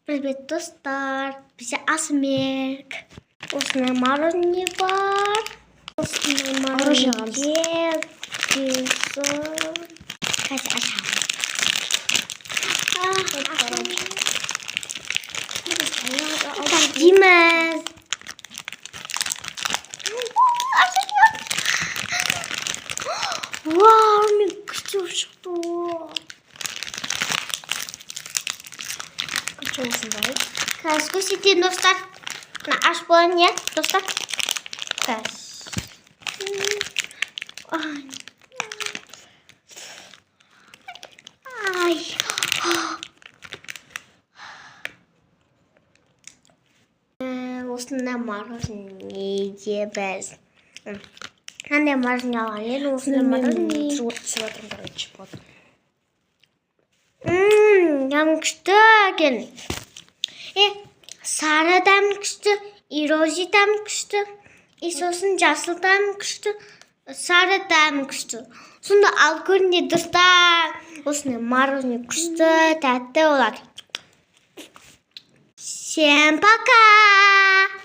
Привет, достар. Biz Asmerk. Вкусное мороженое бар. Вкусное мороженое. Катя, Димас. Вау, мне что? Скажите, достар. На ашпоне, достар. Ай. Вкусное мороженое без. Анне мороженое алели, вкусное мороженое. Смотрим, короче, вот. Ямгчтаген. Сара дамгчты, Ирози дамгчты, Исусын жасыл дамгчты, Сара дамгчты. Сонда алкогольный достар. Вкусное мороженое күшті, тәтті болады. Всем пока!